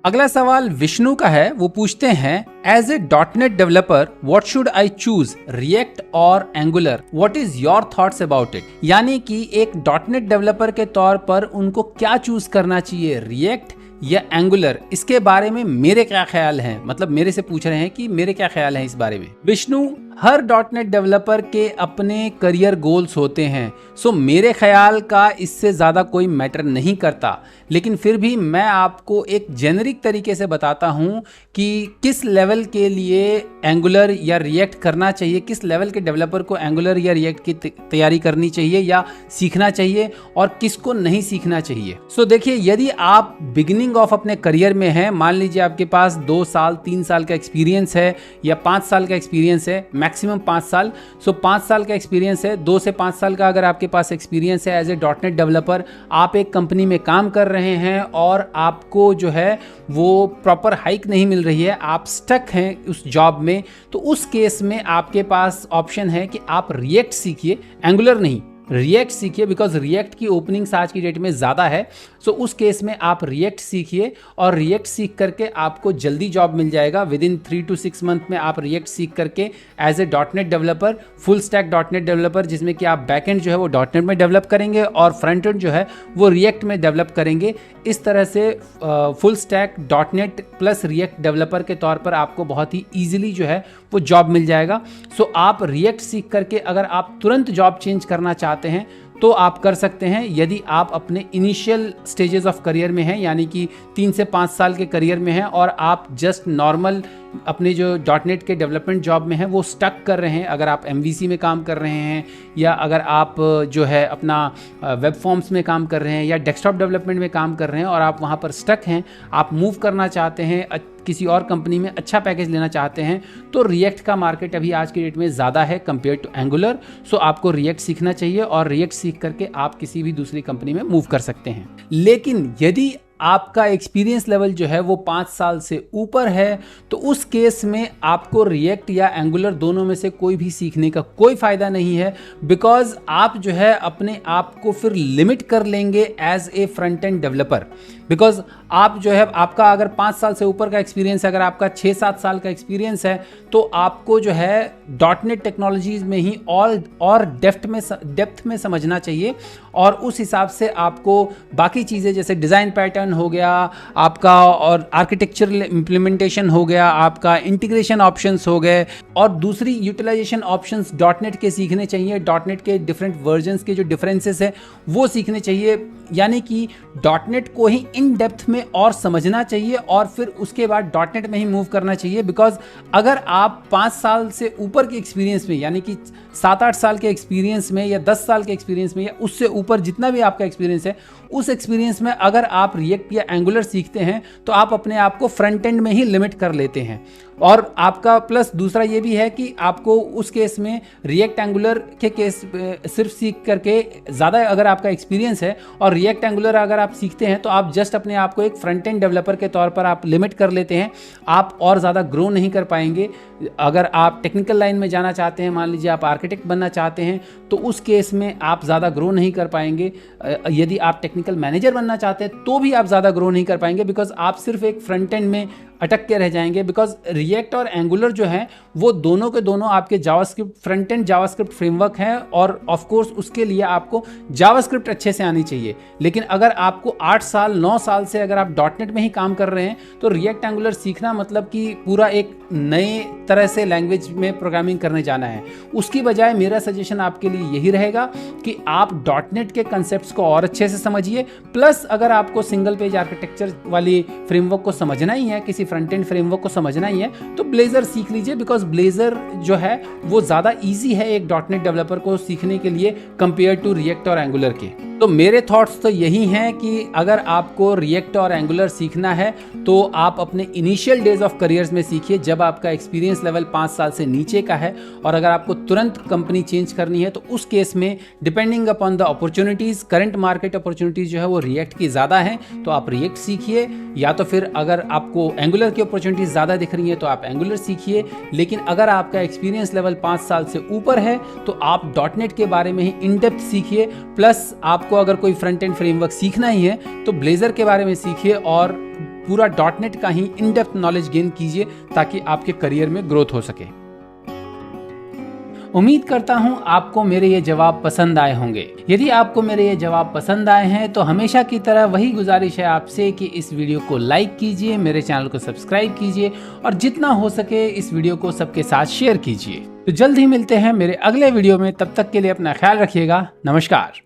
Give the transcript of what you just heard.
अगला सवाल विष्णु का है। वो पूछते हैं, as a .NET developer what should I choose, React और Angular, what is your thoughts about it. यानी कि एक .NET डेवलपर के तौर पर उनको क्या चूज करना चाहिए, रिएक्ट या एंगुलर, इसके बारे में मेरे क्या ख्याल हैं। मतलब मेरे से पूछ रहे हैं कि मेरे क्या ख्याल हैं इस बारे में। विष्णु, हर .NET डेवलपर के अपने करियर गोल्स होते हैं, सो मेरे ख्याल का इससे ज़्यादा कोई मैटर नहीं करता। लेकिन फिर भी मैं आपको एक जेनरिक तरीके से बताता हूं कि किस लेवल के लिए एंगुलर या रिएक्ट करना चाहिए, किस लेवल के डेवलपर को एंगुलर या रिएक्ट की तैयारी करनी चाहिए या सीखना चाहिए और किसको नहीं सीखना चाहिए। सो देखिए, यदि आप बिगिनिंग ऑफ अपने करियर में हैं, मान लीजिए आपके पास 2 साल 3 साल का एक्सपीरियंस है या 5 साल का एक्सपीरियंस है, मैक्सिमम 5 साल। सो 5 साल का एक्सपीरियंस है, 2 से 5 साल का अगर आपके पास एक्सपीरियंस है एज ए .NET डेवलपर, आप एक कंपनी में काम कर रहे हैं और आपको जो है वो प्रॉपर हाइक नहीं मिल रही है, आप स्टक हैं उस जॉब में, तो उस केस में आपके पास ऑप्शन है कि आप रिएक्ट सीखिए, एंगुलर नहीं, रिएक्ट सीखिए, बिकॉज रिएक्ट की ओपनिंग्स आज की डेट में ज़्यादा है। सो उस केस में आप रिएक्ट सीखिए और रिएक्ट सीख करके आपको जल्दी जॉब मिल जाएगा। विद इन 3 to 6 मंथ में आप रिएक्ट सीख करके as a .NET developer, full stack .NET developer, जिसमें कि आप बैकएंड जो है वो .NET में डेवलप करेंगे और फ्रंट एंड जो है वो रिएक्ट में डेवलप करेंगे। इस तरह से full stack .NET plus react developer के तौर पर आपको बहुत ही ईजिली जो है वो जॉब मिल जाएगा। सो आप रिएक्ट सीख करके अगर आप तुरंत जॉब चेंज करना चाहते हैं तो आप कर सकते हैं। यदि आप अपने इनिशियल स्टेजेस ऑफ करियर में हैं, यानी कि 3 से 5 साल के करियर में हैं और आप जस्ट नॉर्मल अपने जो .NET के डेवलपमेंट जॉब में हैं वो स्टक कर रहे हैं, अगर आप MVC में काम कर रहे हैं या अगर आप जो है अपना वेब फॉर्म्स में काम कर रहे हैं या डेस्कटॉप डेवलपमेंट में काम कर रहे हैं और आप वहाँ पर स्टक हैं, आप मूव करना चाहते हैं, किसी और कंपनी में अच्छा पैकेज लेना चाहते हैं, तो रिएक्ट का मार्केट अभी आज की डेट में ज़्यादा है कंपेयर टू एंगुलर। सो आपको रिएक्ट सीखना चाहिए और रिएक्ट सीख करके आप किसी भी दूसरी कंपनी में मूव कर सकते हैं। लेकिन यदि आपका एक्सपीरियंस लेवल जो है वो 5 साल से ऊपर है तो उस केस में आपको रिएक्ट या एंगुलर दोनों में से कोई भी सीखने का कोई फ़ायदा नहीं है, बिकॉज आप जो है अपने आप को फिर लिमिट कर लेंगे as a front end developer. Because आप जो है, आपका अगर 5 साल से ऊपर का एक्सपीरियंस है, अगर आपका 6-7 साल का एक्सपीरियंस है, तो आपको जो है .NET टेक्नोलॉजीज में ही और डेप्थ में समझना चाहिए और उस हिसाब से आपको बाकी चीज़ें जैसे डिज़ाइन पैटर्न हो गया आपका और आर्किटेक्चरल इम्प्लीमेंटेशन हो गया आपका, इंटीग्रेशन ऑप्शंस हो गए और दूसरी यूटिलाइजेशन ऑप्शंस .NET के सीखने चाहिए। .NET के डिफरेंट वर्जन्स के जो डिफरेंसेस है वो सीखने चाहिए, यानी कि .NET को ही इन डेप्थ में और समझना चाहिए और फिर उसके बाद .NET में ही मूव करना चाहिए। बिकॉज अगर आप 5 साल से ऊपर के एक्सपीरियंस में, यानी कि 7-8 साल के एक्सपीरियंस में या 10 साल के एक्सपीरियंस में या उससे ऊपर जितना भी आपका एक्सपीरियंस है, उस एक्सपीरियंस में अगर आप रिएक्ट या एंगुलर सीखते हैं तो आप अपने आप को फ्रंट एंड में ही लिमिट कर लेते हैं। और आपका प्लस दूसरा ये भी है कि आपको उस केस में रिएक्ट एंगुलर के केस सिर्फ सीख करके ज़्यादा अगर आपका एक्सपीरियंस है और रिएक्ट एंगुलर अगर आप सीखते हैं तो आप जस्ट अपने आप को एक फ्रंट एंड डेवलपर के तौर पर आप लिमिट कर लेते हैं, आप और ज़्यादा ग्रो नहीं कर पाएंगे। अगर आप टेक्निकल लाइन में जाना चाहते हैं, मान लीजिए आप आर्किटेक्ट बनना चाहते हैं, तो उस केस में आप ज़्यादा ग्रो नहीं कर पाएंगे। यदि आप टेक्निकल मैनेजर बनना चाहते हैं तो भी आप ज़्यादा ग्रो नहीं कर पाएंगे, बिकॉज आप सिर्फ एक फ्रंट एंड में अटक के रह जाएंगे। बिकॉज रिएक्ट और एंगुलर जो है वो दोनों के दोनों आपके JavaScript front end JavaScript framework हैं और ऑफ कोर्स उसके लिए आपको जावास्क्रिप्ट अच्छे से आनी चाहिए। लेकिन अगर आपको 8 साल 9 साल से अगर आप .NET में ही काम कर रहे हैं तो रिएक्ट एंगुलर सीखना मतलब कि पूरा एक नए तरह से लैंग्वेज में प्रोग्रामिंग करने जाना है। उसकी बजाय मेरा सजेशन आपके लिए यही रहेगा कि आप .NET के कंसेप्ट्स को और अच्छे से समझिए, प्लस अगर आपको सिंगल पेज आर्किटेक्चर वाली फ्रेमवर्क को समझना ही है, किसी फ्रंट एंड फ्रेमवर्क को समझना ही है, तो ब्लेजर सीख लीजिए। बिकॉज ब्लेजर जो है वो ज़्यादा ईजी है एक .NET डेवलपर को सीखने के लिए कंपेयर टू रिएक्ट और एंगुलर के। तो मेरे थॉट्स तो यही हैं कि अगर आपको रिएक्ट और एंगुलर सीखना है तो आप अपने इनिशियल डेज ऑफ करियर्स में सीखिए, जब आपका एक्सपीरियंस लेवल 5 साल से नीचे का है। और अगर आपको तुरंत कंपनी चेंज करनी है तो उस केस में depending upon the opportunities, current market opportunities जो है वो रिएक्ट की ज़्यादा है तो आप रिएक्ट सीखिए, या तो फिर अगर आपको एंगुलर की अपॉर्चुनिटीज़ ज़्यादा दिख रही है तो आप एंगुलर सीखिए। लेकिन अगर आपका एक्सपीरियंस लेवल 5 साल से ऊपर है तो आप .NET के बारे में ही इन डेप्थ सीखिए, प्लस आपको अगर कोई फ्रंट एंड फ्रेमवर्क सीखना ही है तो ब्लेजर के बारे में सीखिए और पूरा .NET का ही इन डेप्थ नॉलेज गेन कीजिए ताकि आपके करियर में ग्रोथ हो सके। उम्मीद करता हूं आपको मेरे ये जवाब पसंद आए होंगे। यदि आपको मेरे ये जवाब पसंद आए हैं तो हमेशा की तरह वही गुजारिश है आपसे कि इस वीडियो को लाइक कीजिए, मेरे चैनल को सब्सक्राइब कीजिए और जितना हो सके इस वीडियो को सबके साथ शेयर कीजिए। तो जल्द ही मिलते हैं मेरे अगले वीडियो में, तब तक के लिए अपना ख्याल रखिएगा। नमस्कार।